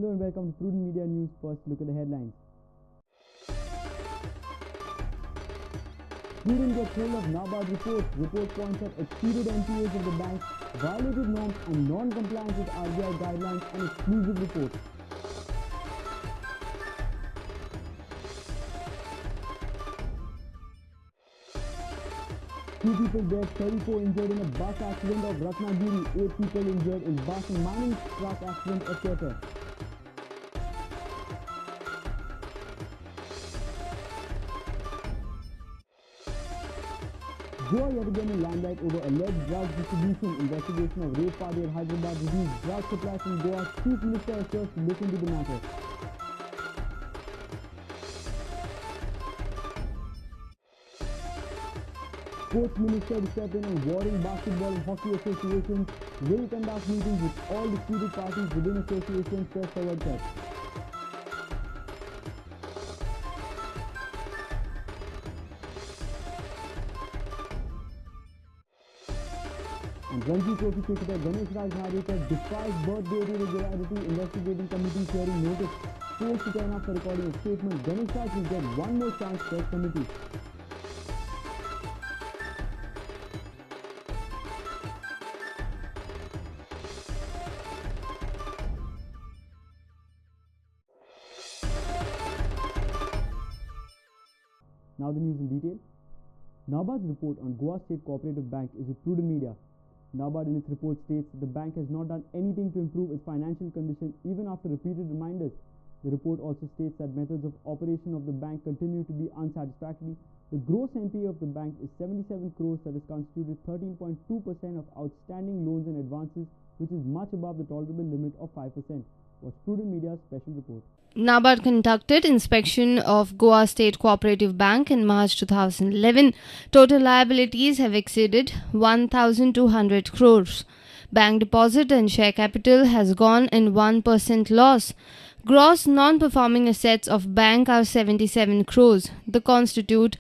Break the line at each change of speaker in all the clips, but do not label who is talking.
Hello and welcome to Prudent Media News. First, look at the headlines. Prudent gets hold of NABARD report. Report points at exceeded NPAs of the bank, violated norms and non-compliance with RBI guidelines and exclusive report. Two people dead, 34 injured in a bus accident of Ratnagiri, 8 people injured in bus and mining truck accident of Kepe. Goa yet again in limelight over alleged drug distribution. Investigation of rape party at Hyderabad reveals drug supply from Goa. Chief Minister assures to look into the matter. Sports Minister to step in on warring basketball and hockey associations. Will conduct meetings with all disputed parties within associations. Press forward cut. And Ranji Trophy cricketer Ganesh Raj defies birthday irregularity. Investigating committee hearing notice. Fails to turn up for recording of statement. Ganesh Raj will get one more chance. Press committee. Now the news in detail. NABARD's report on Goa State Cooperative Bank is with Prudent Media. NABARD in its report states the bank has not done anything to improve its financial condition even after repeated reminders. The report also states that methods of operation of the bank continue to be unsatisfactory. The gross NPA of the bank is 77 crores, that is constituted 13.2% of outstanding loans and advances, which is much above the tolerable limit of 5%. Was Prudent Media's special report.
NABARD conducted inspection of Goa State Cooperative Bank in March 2011. Total liabilities have exceeded 1,200 crores. Bank deposit and share capital has gone in 1% loss. Gross non-performing assets of bank are 77 crores. They constitute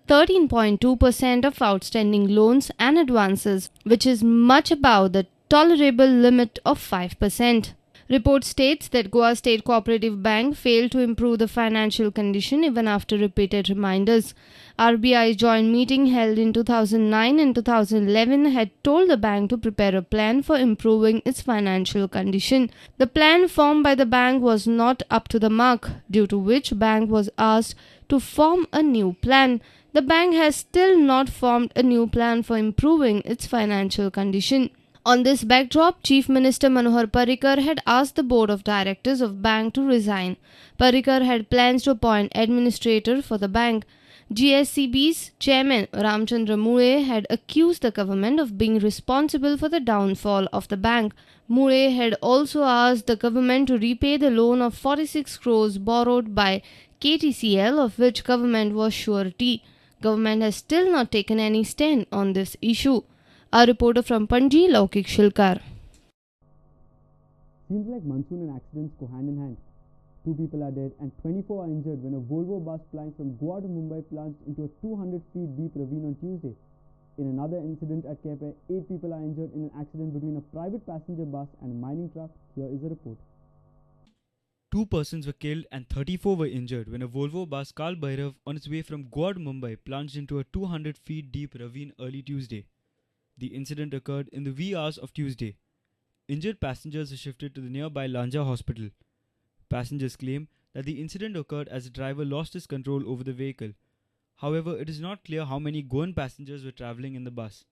13.2% of outstanding loans and advances, which is much above the tolerable limit of 5%. Report states that Goa State Cooperative Bank failed to improve the financial condition even after repeated reminders. RBI joint meeting held in 2009 and 2011 had told the bank to prepare a plan for improving its financial condition. The plan formed by the bank was not up to the mark, due to which bank was asked to form a new plan. The bank has still not formed a new plan for improving its financial condition. On this backdrop, Chief Minister Manohar Parrikar had asked the Board of Directors of bank to resign. Parrikar had plans to appoint administrator for the bank. GSCB's chairman Ramchandra Mule had accused the government of being responsible for the downfall of the bank. Mule had also asked the government to repay the loan of 46 crores borrowed by KTCL, of which government was surety. Government has still not taken any stand on this issue. A reporter from Panji, Laukik Shilkar.
Seems like monsoon and accidents go hand in hand. 2 people are dead and 24 are injured when a Volvo bus flying from Goa to Mumbai plunged into a 200 feet deep ravine on Tuesday. In another incident at Kepe, 8 people are injured in an accident between a private passenger bus and a mining truck. Here is a report.
2 persons were killed and 34 were injured when a Volvo bus Kal Bhairav on its way from Goa to Mumbai plunged into a 200 feet deep ravine early Tuesday. The incident occurred in the wee hours of Tuesday. Injured passengers were shifted to the nearby Lanja hospital. Passengers claim that the incident occurred as the driver lost his control over the vehicle. However, it is not clear how many Goan passengers were travelling in the bus.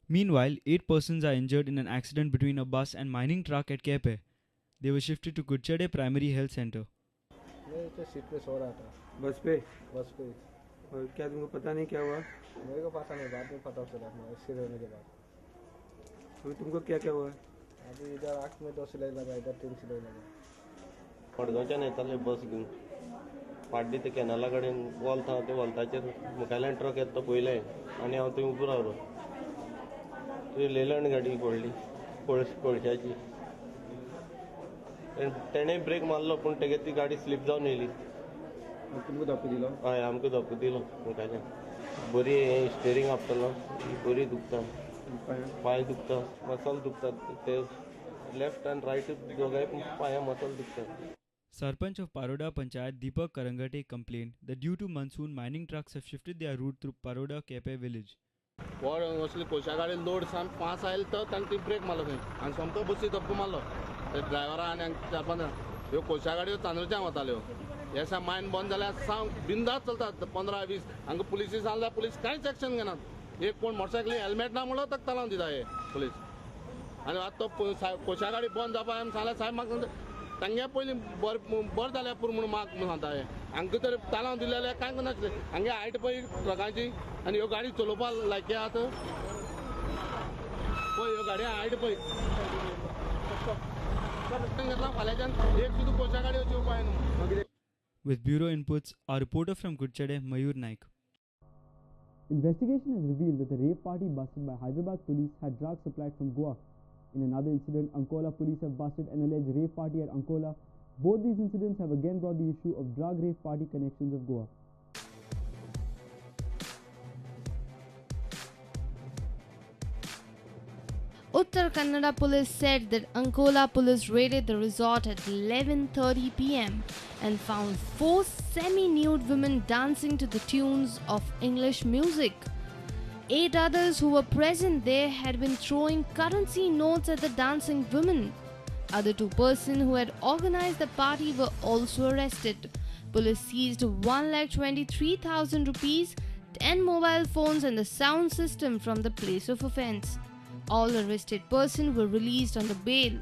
Meanwhile, 8 persons are injured in an accident between a bus and mining truck at Kepe. They were shifted to Gudchade Primary Health Centre.
Seat पे सो रहा था बस पे और क्या तुमको पता नहीं क्या हुआ? मेरे को पता नहीं, बाद में पता चला एक्सीडेंट होने के बाद। अभी तुमको क्या क्या हुआ है? अभी इधर आँख में 2 सिलाई लगा, इधर 3 सिलाई लगा।
मडगांवच्या नेताले बस घेवन पाड्डी ते कॅनला कडेन वॉलता, ते वॉलताचेर मुखायल्यान ट्रक येता तो पयले आनी हांव थंय उबो रावलो. थंय लेलंड गाडी पडली कोळशाची. तेणें ब्रेक मारलो पूण तेगे ती गाडी स्लीप जावन येयली.
तुमको धक्को दिलो?
हय, आमकां धक्को दिलो मुखायल्यान. बरी स्टेरींग आपटलो, बरी दुखता, पांय दुखता, मसल दुखता, ते लेफ्ट आणि राईट दोघाही पाया मसल दुखतात.
Sarpanch of Paroda Panchayat Deepak Karangate complained that due to monsoon, mining trucks have shifted their route through Paroda Kepe village.
वर असली कोशा गाडी लोड साम 5 आयल तर तांणी ब्रेक मारलो थंय आनी सोमतो बसी धक्को मारलो ते ड्रायव्हरा आनी 4-5 ह्यो कोशा गाडयो तांदूळच्यान वताल्यो हे सा मायन बंद जाल्यार साम बिंदास चलतात 15-20 हांगा पुलिसी सांगल्यार पुलीस कांयच एक्शन घेनात. एक कोण मोटरसायकली हेल्मेट ना म्हणून ताका तालावन दिता हे पुलीस. आनी आतां तो कोशा गाडी बंद जावपा सांगल्यार साहेब म्हाका तांगे पयलीं बर जाल्यार पुरो म्हणून म्हाका सांगता हे हांगा तर तालावन दिले जाल्यार कांय करनासले. हांगे हायट पळय ट्रकाची आनी ह्यो गाडी चलोवपा लायकी आहात पळय ह्यो गाडी हायट पळय फाल्यांच्यान एक सुद्दां कोशा गाडी अशी उपाय न्हू.
With bureau inputs, our reporter from Gudchade, Mayur Naik.
Investigation has revealed that the rave party busted by Hyderabad police had drugs supplied from Goa. In another incident, Ankola police have busted an alleged rave party at Ankola. Both these incidents have again brought the issue of drug rave party connections of Goa.
Uttar Kannada police said that Ankola police raided the resort at 11:30 p.m. and found 4 semi-nude women dancing to the tunes of English music. 8 others who were present there had been throwing currency notes at the dancing women. Other 2 persons who had organized the party were also arrested. Police seized 1,23,000 rupees, 10 mobile phones and the sound system from the place of offence. All arrested persons were released on the bail.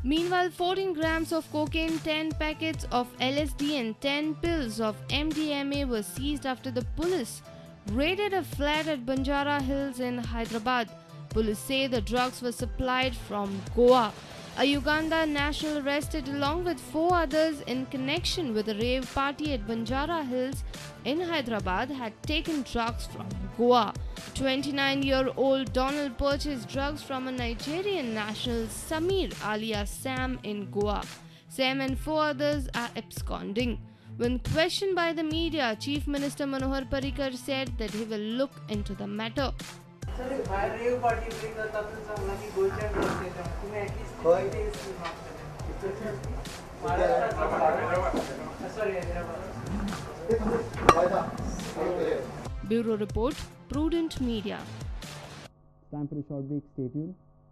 Meanwhile, 14 grams of cocaine, 10 packets of LSD and 10 pills of MDMA were seized after the police raided a flat at Banjara Hills in Hyderabad. Police say the drugs were supplied from Goa. A Uganda national arrested along with 4 others in connection with a rave party at Banjara Hills in Hyderabad had taken drugs from Goa. 29-year-old Donald purchased drugs from a Nigerian national, Samir alias Sam, in Goa. Sam and 4 others are absconding. When questioned by the media, Chief Minister Manohar Parrikar said that he will look into the matter.
Bureau report, Prudent Media. Time for a short break. Stay tuned.